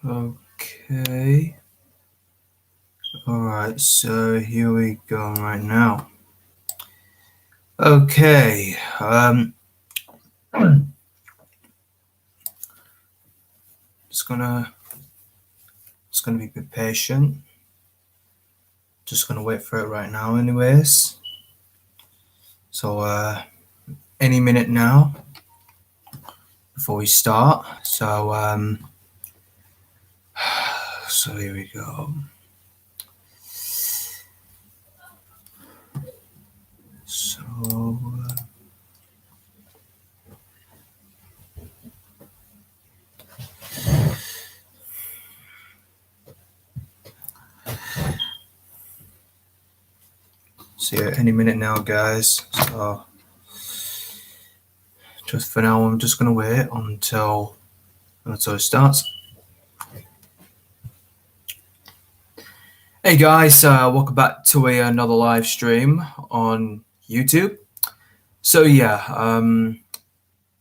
Okay. Alright, so here we go right now. Okay. Just gonna be patient. Just gonna wait for it right now anyways. So any minute now before we start. So here we go. So see you any minute now, guys. So just for now, I'm just gonna wait until it starts. Hey guys, welcome back to another live stream on YouTube. So yeah,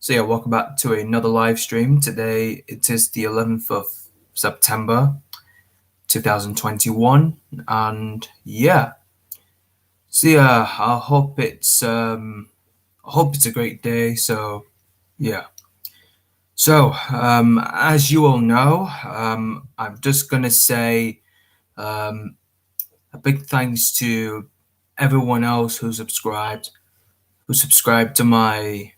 welcome back to another live stream. Today it is the 11th of September, 2021, and yeah. So yeah, I hope it's a great day. So yeah. So as you all know, I'm just gonna say a big thanks to everyone else who subscribed to my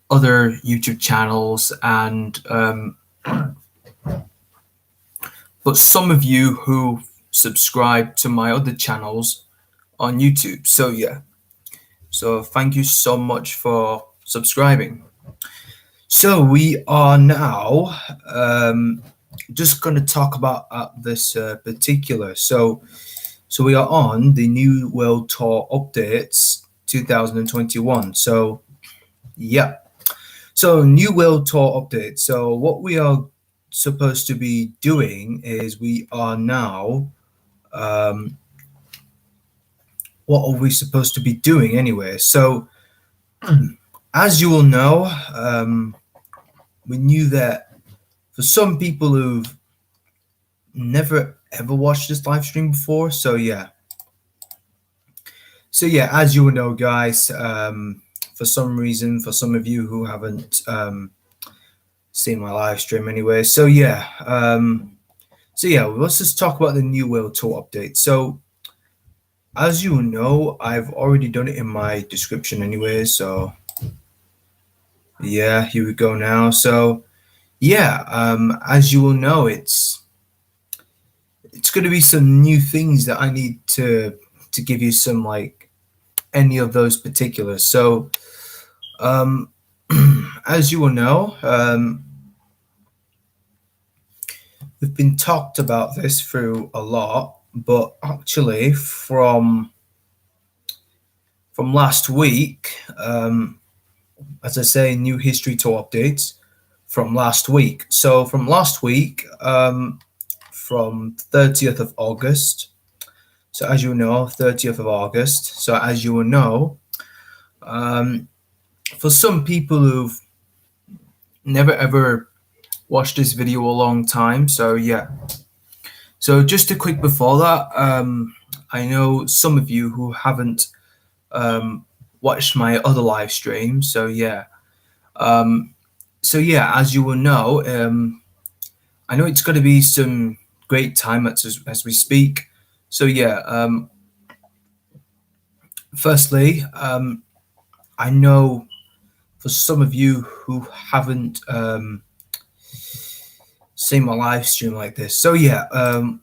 other YouTube channels, and but some of you who subscribe to my other channels on YouTube. So yeah, so thank you so much for subscribing. So we are now just going to talk about this particular. So we are on the New World Tour Updates 2021. So yeah. So New World Tour Update. So what we are supposed to be doing is we are now what are we supposed to be doing anyway? So as you will know, we knew that for some people who've never ever watched this live stream before, so yeah, as you will know, guys, for some reason, for some of you who haven't seen my live stream anyway, so yeah, let's just talk about the New World Tour update. So as you know, I've already done it in my description anyway, so yeah, here we go now. So yeah, as you will know, it's going to be some new things that I need to give you some, like, any of those particulars. So as you will know, we've been talked about this through a lot, but actually from last week, as I say, new history tour updates from last week. So from last week, from 30th of August. So as you know, 30th of August. So as you will know, for some people who've never ever watched this video a long time, so yeah. So just a quick before that, I know some of you who haven't watched my other live streams, so yeah. As you will know, I know it's going to be some great time as we speak. So yeah, firstly, I know for some of you who haven't seen my live stream like this. So yeah,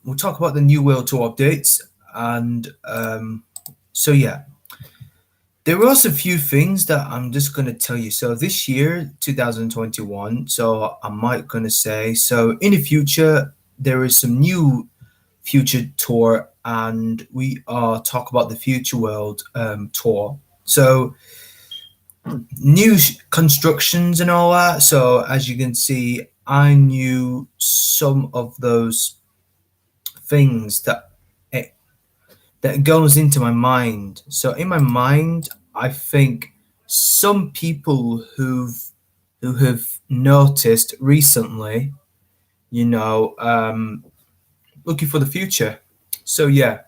we'll talk about the New World Tour updates, and so yeah, there are also a few things that I'm just going to tell you. So this year, 2021, so I might going to say, so in the future, there is some new future tour, and we are talk about the Future World tour. So new constructions and all that. So as you can see, I knew some of those things that goes into my mind. So in my mind, I think some people who have noticed recently, looking for the future. So yeah.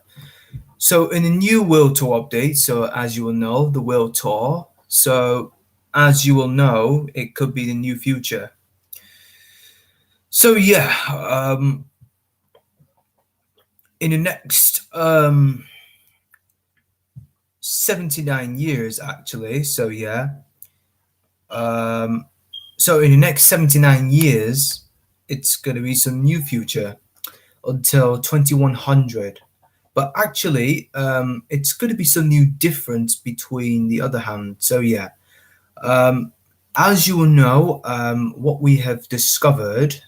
So in the new World Tour update, so as you will know, the World Tour. So as you will know, it could be the new future. So yeah, in the next 79 years, actually. So yeah, so in the next 79 years, it's gonna be some new future until 2100. But actually, it's going to be some new difference between the other hand. So yeah, as you will know, what we have discovered,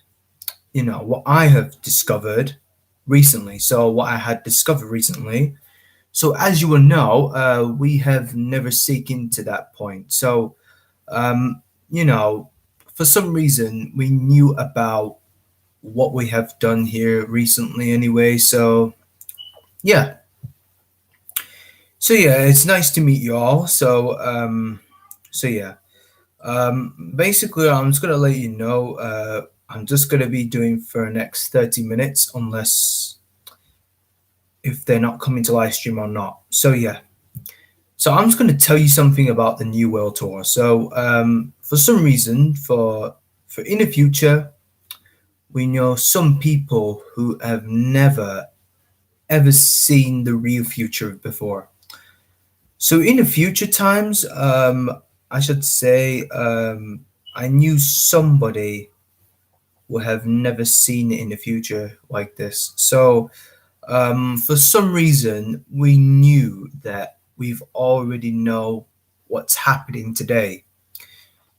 what I have discovered recently. So what I had discovered recently. So as you will know, we have never seeked to that point. So um, you know, for some reason, we knew about what we have done here recently anyway. So yeah. So yeah, it's nice to meet you all. So yeah, basically, I'm just gonna let you know. I'm just gonna be doing for the next 30 minutes, unless if they're not coming to live stream or not. So yeah, so I'm just gonna tell you something about the New World Tour. So for some reason, for in the future, we know some people who have never ever seen the real future before. So in the future times, I should say, I knew somebody would have never seen it in the future like this. So for some reason, we knew that we've already know what's happening today.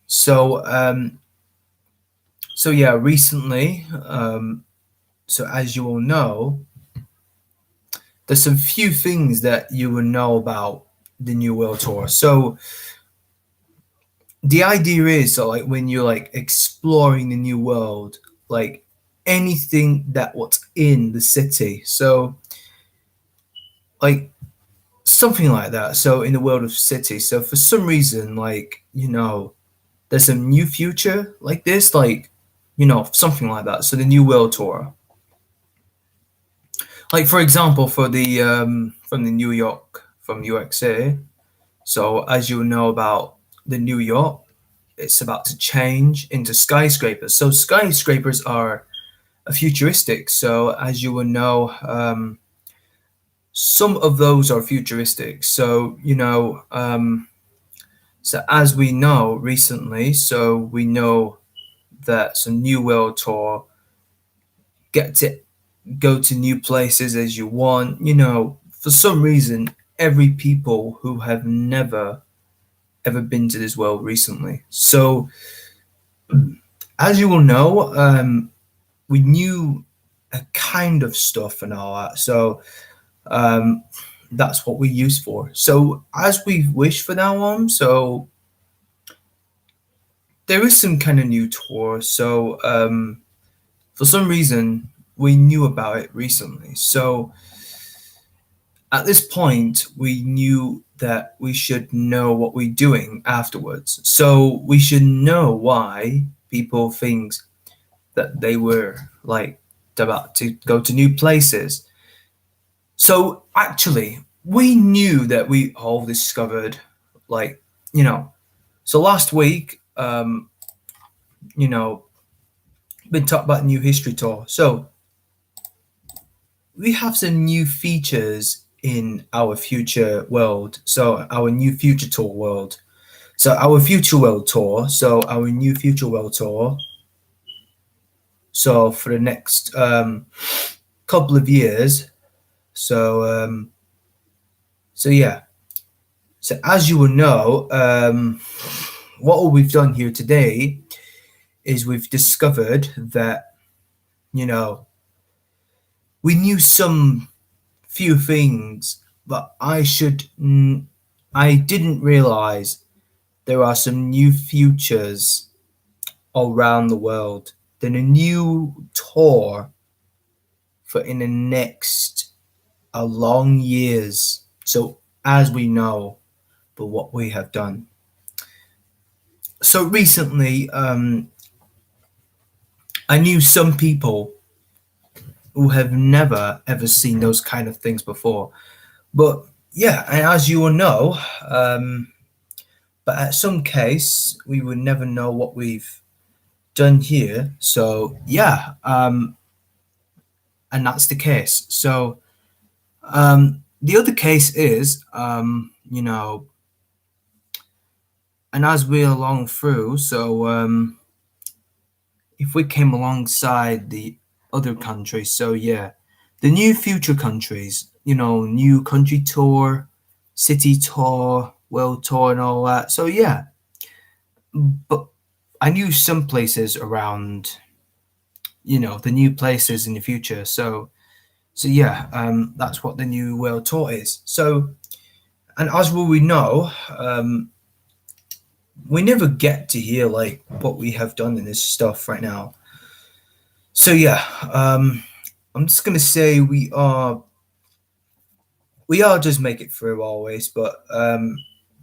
So so yeah, recently, so as you all know, there's some few things that you will know about the New World Tour. So the idea is, so like when you're like exploring the new world, like anything that what's in the city, so like something like that. So in the world of city, so for some reason, like there's a new future like this, like something like that. So the New World Tour, like for example, for the from the New York, from USA. So as you know about the New York, it's about to change into skyscrapers. So skyscrapers are futuristic. So as you will know, some of those are futuristic. So so as we know recently, so we know that some New World Tour get to go to new places as you want. For some reason, every people who have never ever been to this world recently. So as you will know, we knew a kind of stuff and all that. So um, that's what we use for. So as we wish for now on, so there is some kind of new tour. So for some reason, we knew about it recently. So at this point, we knew that we should know what we're doing afterwards. So we should know why people think that they were like about to go to new places. So actually, we knew that we all discovered, like, so last week, been talking about new history tour. So we have some new features in our future world. So our new future tour world. So our future world tour. So our new future world tour. So for the next couple of years. So so yeah. So as you will know, what we've done here today is we've discovered that we knew some few things, but I didn't realize there are some new futures around the world. Then a new tour for in the next a long years. So as we know, but what we have done. So recently, I knew some people who have never ever seen those kind of things before. But yeah, and as you will know, but at some case, we would never know what we've done here. So yeah, and that's the case. So the other case is, and as we're along through, so if we came alongside the other countries, so yeah, the new future countries, new country tour, city tour, world tour, and all that. So yeah, but I knew some places around, the new places in the future. So yeah, that's what the new world tour is. So, and as we know, we never get to hear like what we have done in this stuff right now. So yeah, I'm just gonna say we are just make it through always, but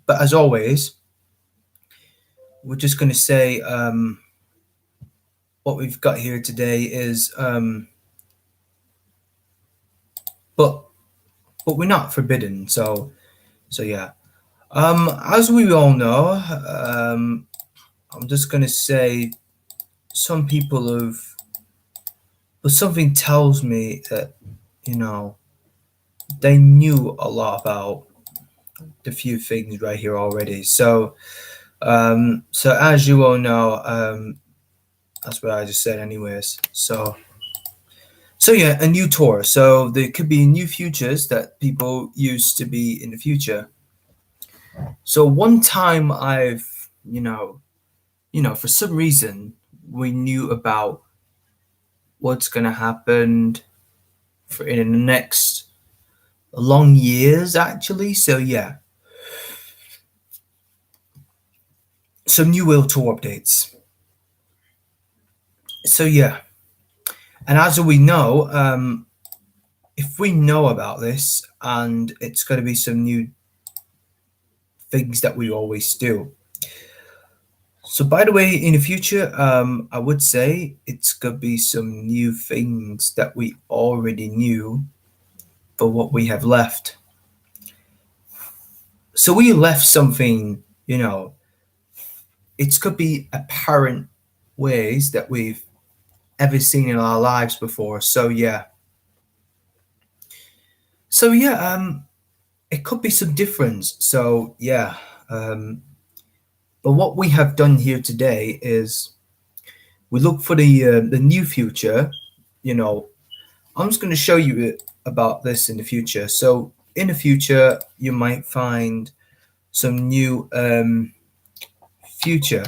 as always, we're just gonna say what we've got here today is but we're not forbidden. So yeah, as we all know, I'm just gonna say some people have, but something tells me that you know they knew a lot about the few things right here already. So as you all know, that's what I just said, anyways. So yeah, a new tour. So there could be new futures that people used to be in the future. So one time for some reason we knew about what's gonna happen for in the next long years actually. So yeah, some new world tour updates. So yeah, and as we know, if we know about this, and it's going to be some new things that we always do. So by the way, in the future, I would say it's going to be some new things that we already knew for what we have left. So we left something, it could be apparent ways that we've ever seen in our lives before. So yeah. So yeah, it could be some difference. So yeah, but what we have done here today is we look for the new future. I'm just going to show you about this in the future. So in the future, you might find some new future.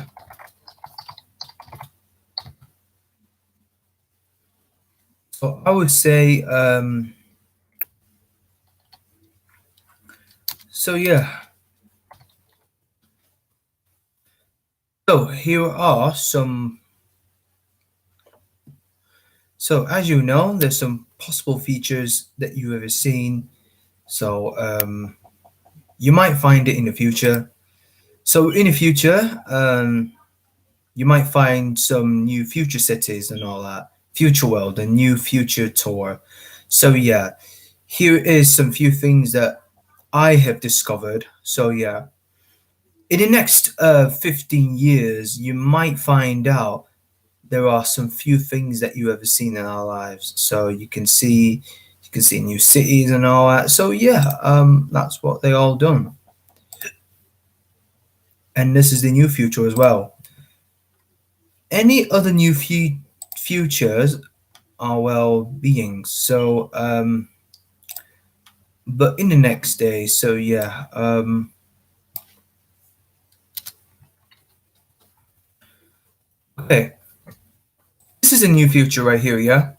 So I would say, so yeah. So here are some. So as you know, there's some possible features that you ever seen. So you might find it in the future. So in the future, you might find some new future cities and all that. Future world, a new future tour. So yeah, here is some few things that I have discovered. So yeah, in the next 15 years, you might find out there are some few things that you ever seen in our lives. So you can see new cities and all that. So yeah, that's what they all done. And this is the new future as well. Any other new futures are well beings. So but in the next day, so yeah, okay. This is a new future right here, yeah?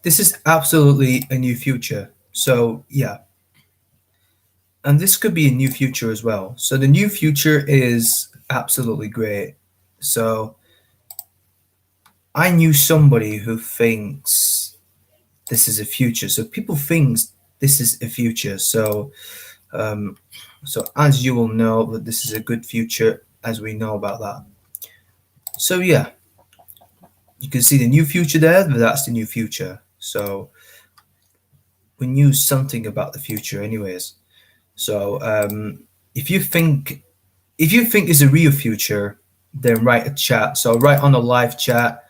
This is absolutely a new future. So yeah. And this could be a new future as well. So the new future is absolutely great. So I knew somebody who thinks this is a future. So people think this is a future. Um, so as you will know, that this is a good future, as we know about that. So yeah. you can see the new future there, but that's the new future. So we knew something about the future anyways. So if you think it's a real future, then write a chat. So write on a live chat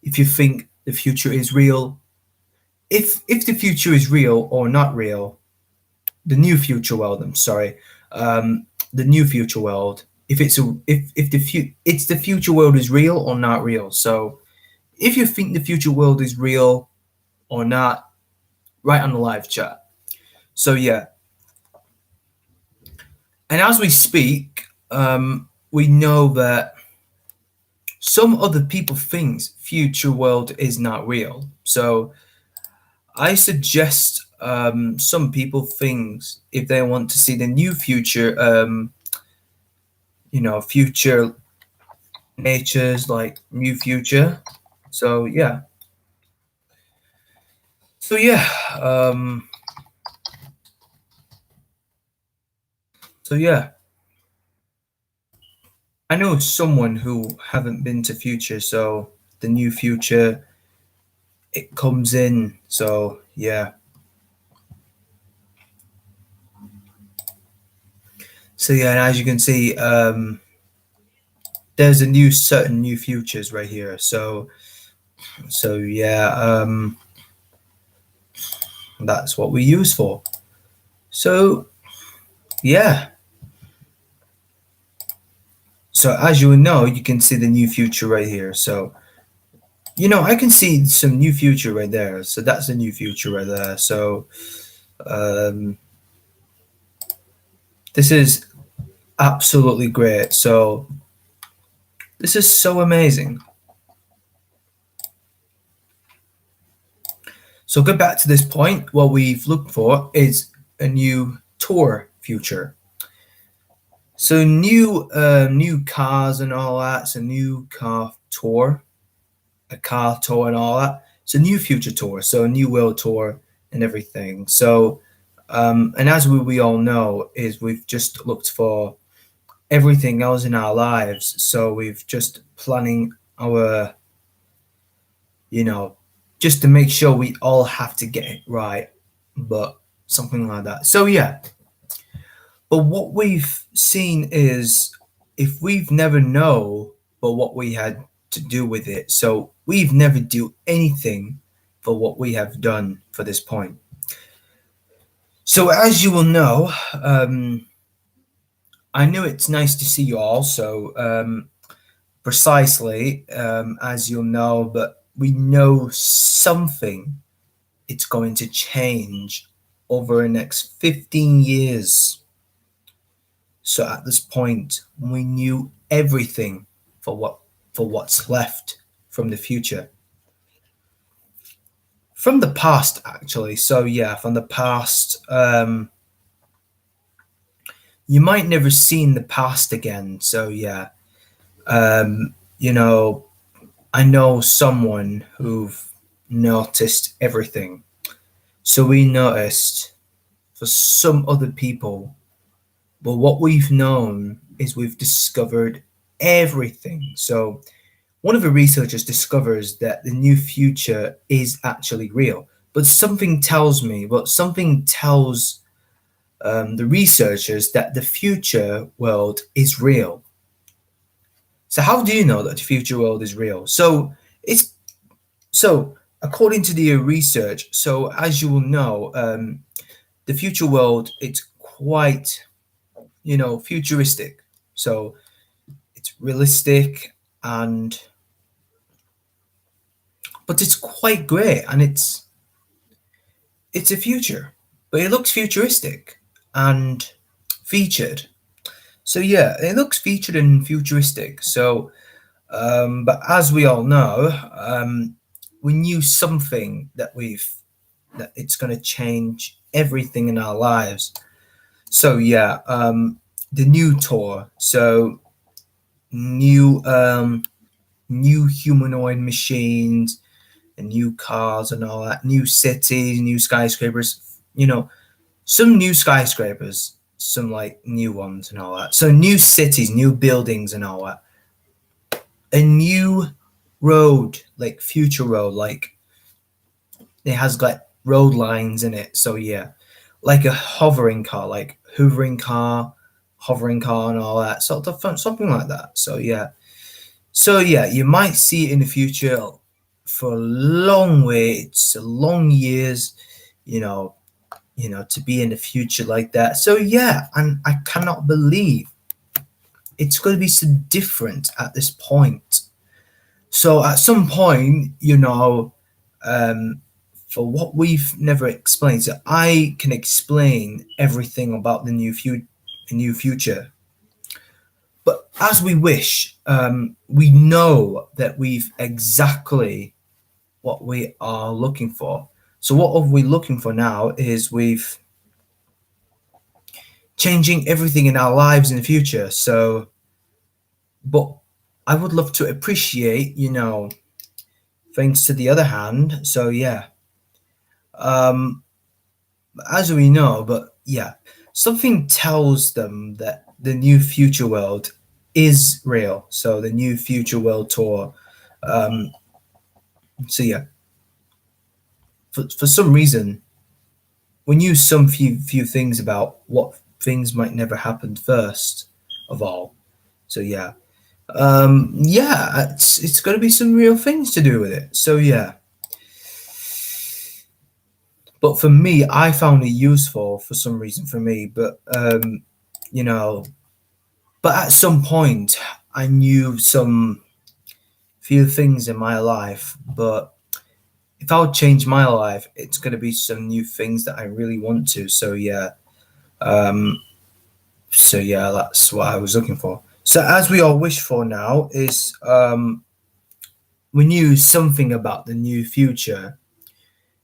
if you think the future is real. If the future is real or not real, the new future world. I'm sorry, the new future world. If it's a if the it's the future world is real or not real. So if you think the future world is real or not, write on the live chat. So yeah, and as we speak, we know that some other people think future world is not real. So I suggest some people things if they want to see the new future, future natures like new future. So yeah, so yeah, um, so yeah. I know someone who haven't been to future, so the new future it comes in. So yeah, so yeah, and as you can see, there's a new certain new futures right here. So yeah, that's what we use for. So yeah, so as you know, you can see the new future right here. So I can see some new future right there. So that's a new future right there. So um, this is absolutely great. So this is so amazing. So go back to this point. What we've looked for is a new tour future. So new cars and all that. So new car tour, a car tour and all that. So new future tour. So a new world tour and everything. So and as we all know, is we've just looked for everything else in our lives. So we've just planning our, just to make sure we all have to get it right, but something like that. So yeah, but what we've seen is if we've never know but what we had to do with it, so we've never do anything for what we have done for this point. So as you will know, I know it's nice to see you all. So precisely as you'll know, but we know something it's going to change over the next 15 years. So at this point, we knew everything for what's left from the future. From the past, actually. So yeah, from the past, you might never seen the past again. So yeah, um, you know, I know someone who've noticed everything. So we noticed for some other people, but what we've known is we've discovered everything. So one of the researchers discovers that the new future is actually real, but something tells the researchers that the future world is real. So how do you know that the future world is real? It's so according to the research. So as you will know, the future world it's quite futuristic. So it's realistic and but it's quite great and it's a future, but it looks futuristic and featured. So yeah, it looks featured and futuristic. So, but as we all know, we knew something that it's going to change everything in our lives. So yeah, the new tour. So new humanoid machines and new cars and all that, new cities, new skyscrapers, some new skyscrapers, some like new ones and all that. So new cities, new buildings and all that. A new road, like future road, like it has like road lines in it. So yeah, like a hovering car, like hovering car, and all that sort of fun, something like that. So yeah, you might see it in the future for a long waits, long years, you know, to be in the future like that. So yeah, and I cannot believe it's going to be so different at this point. So at some point, um, for what we've never explained, so I can explain everything about the new future. But as we wish, we know that we've exactly what we are looking for. So what are we looking for now is we've changing everything in our lives in the future. So, but I would love to appreciate, things to the other hand. So yeah, um, as we know, but yeah, something tells them that the new future world is real. So the new future world tour. Um, so yeah, for some reason, we knew some few things about what things might never happen first of all. So yeah, yeah, it's going to be some real things to do with it. So yeah, but for me, I found it useful for some reason for me. But you know, but at some point, I knew some few things in my life. But if I would change my life, it's going to be some new things that I really want to. So yeah, um, so yeah, that's what I was looking for. So as we all wish for now is we knew something about the new future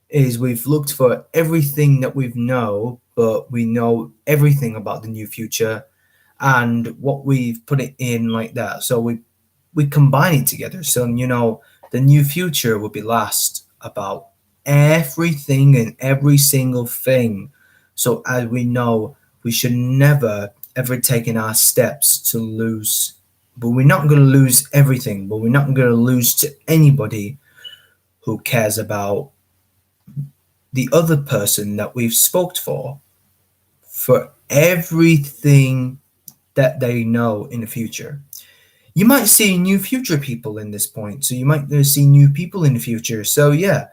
is we've looked for everything that we know, but we know everything about the new future and what we've put it in like that. So we combine it together. So the new future will be last about everything and every single thing. So as we know, we should never ever take in our steps to lose. But we're not going to lose everything. But we're not going to lose to anybody who cares about the other person that we've spoke for everything that they know in the future. You might see new future people in this point, so you might see new people in the future. So yeah,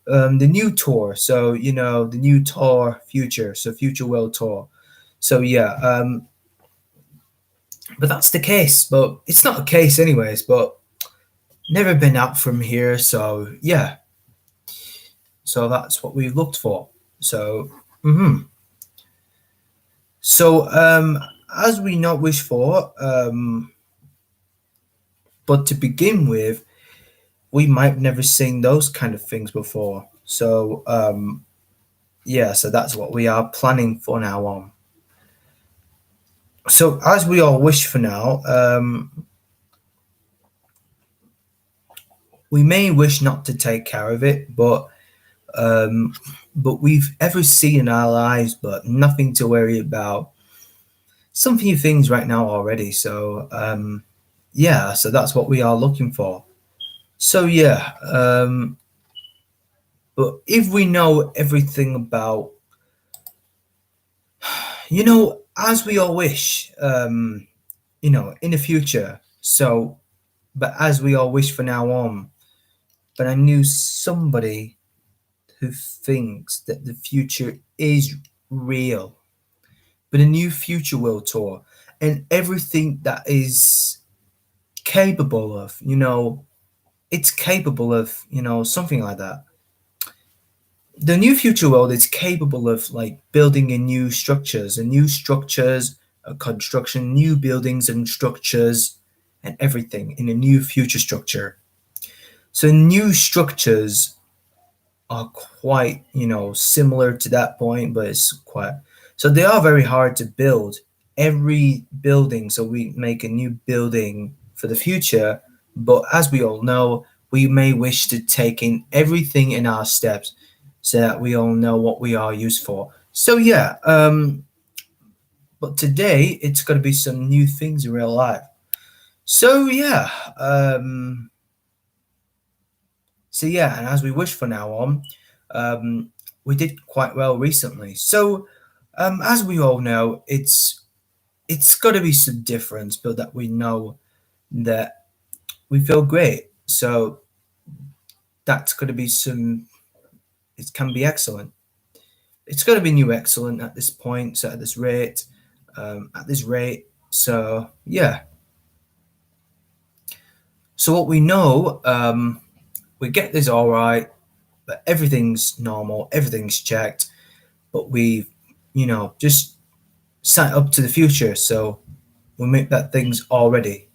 the new tour. So the new tour future. So future world tour. So yeah, but that's the case. But it's not a case anyways. But never been out from here. So yeah, so that's what we've looked for. So. So, as we not wish for, but to begin with, we might never seen those kind of things before. So, yeah, so that's what we are planning for now on. So, as we all wish for now, we may wish not to take care of it, but we've ever seen in our lives, but nothing to worry about. Some few things right now already. So, yeah, so that's what we are looking for. So yeah, but if we know everything about, as we all wish, in the future. So, but as we all wish for now on, but I knew somebody who thinks that the future is real, but a new future world tour and everything that is capable of, it's capable of, something like that. The new future world is capable of like building a new structures, a construction, new buildings and structures, and everything in a new future structure. So new structures are quite similar to that point, but it's quite so they are very hard to build. Every building, so we make a new building for the future, but as we all know, we may wish to take in everything in our steps so that we all know what we are used for. So yeah, but today it's going to be some new things in real life. So yeah, So yeah, and as we wish for now on, we did quite well recently. So as we all know, it's got to be some difference, but that we know that we feel great. So that's going to be some. It can be excellent. It's going to be new excellent at this point. So at this rate, So yeah. So what we know, we get this all right, but everything's normal, everything's checked, but we've, just set up to the future. So we make that things already.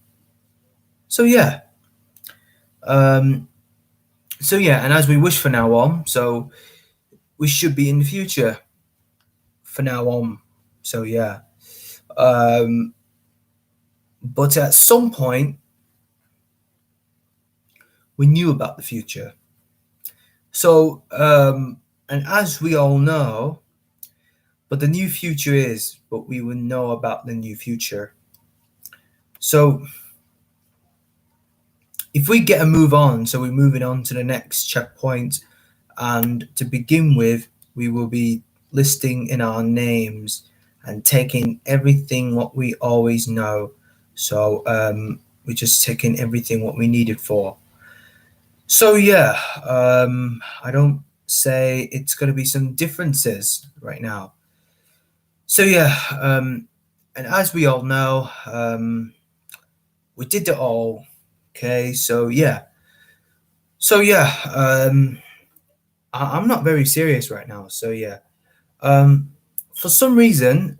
So yeah. Um, so yeah, and as we wish for now on, so we should be in the future for now on. So yeah. Um, but at some point, we knew about the future. So, and as we all know, but the new future is, but we will know about the new future. So, if we get a move on, so we're moving on to the next checkpoint, and to begin with, we will be listing in our names and taking everything what we always know. So, we're just taking everything what we needed for. So yeah, I don't say it's going to be some differences right now. So yeah, and as we all know, we did it all. Okay, so yeah, I'm not very serious right now. So yeah, for some reason,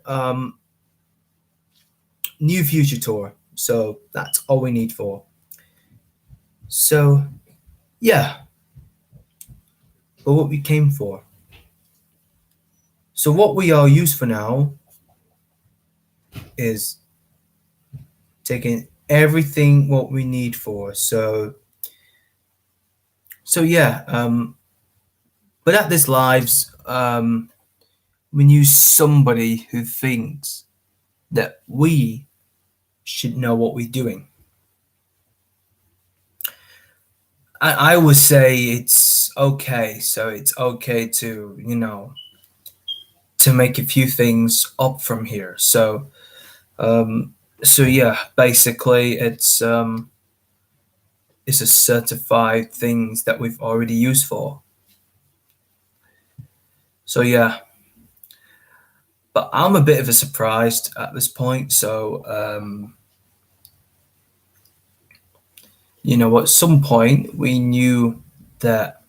new future tour. So that's all we need for. So yeah, but what we came for. So what we are used for now is taking everything what we need for. So yeah, but at this lives, we knew somebody who thinks that we should know what we're doing. I would say it's okay. So it's okay to, to make a few things up from here. So yeah, basically it's a certified things that we've already used for. So yeah, but I'm a bit of a surprised at this point. So at some point we knew that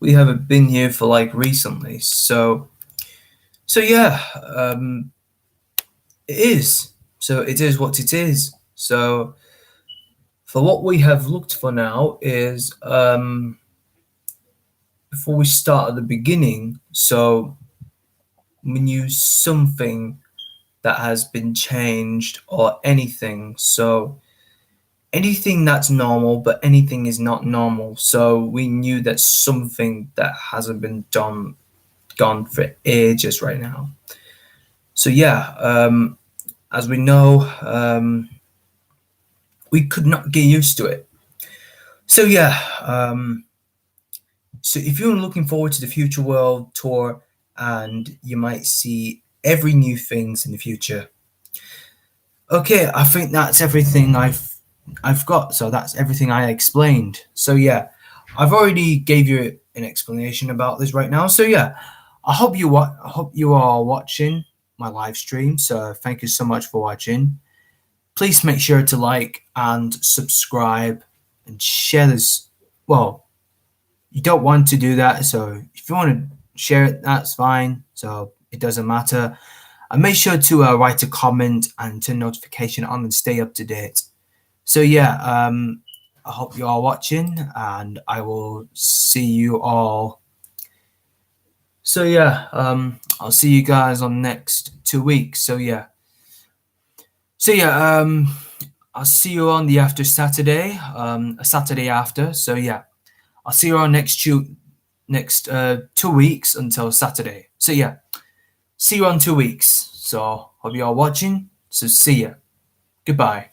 we haven't been here for like recently. So yeah, it is. So it is what it is. So for what we have looked for now is before we start at the beginning. So we knew something that has been changed or anything. So anything that's normal, but anything is not normal. So we knew that something that hasn't been gone for ages right now. So yeah, as we know, we could not get used to it. So yeah, so if you're looking forward to the Future World tour, and you might see every new things in the future. Okay, I think that's everything I've got. So that's everything I explained. So yeah, I've already gave you an explanation about this right now. So yeah, I hope you are watching my live stream. So thank you so much for watching. Please make sure to like and subscribe and share this. Well, you don't want to do that, so if you want to share it, that's fine. So it doesn't matter. And make sure to write a comment and turn notification on and stay up to date. So yeah, I hope you are watching, and I will see you all. So yeah, I'll see you guys on next 2 weeks. So yeah, I'll see you on the after Saturday, a Saturday after. So yeah, I'll see you on next 2 weeks until Saturday. So yeah, see you on 2 weeks. So hope you are watching. So see ya. Goodbye.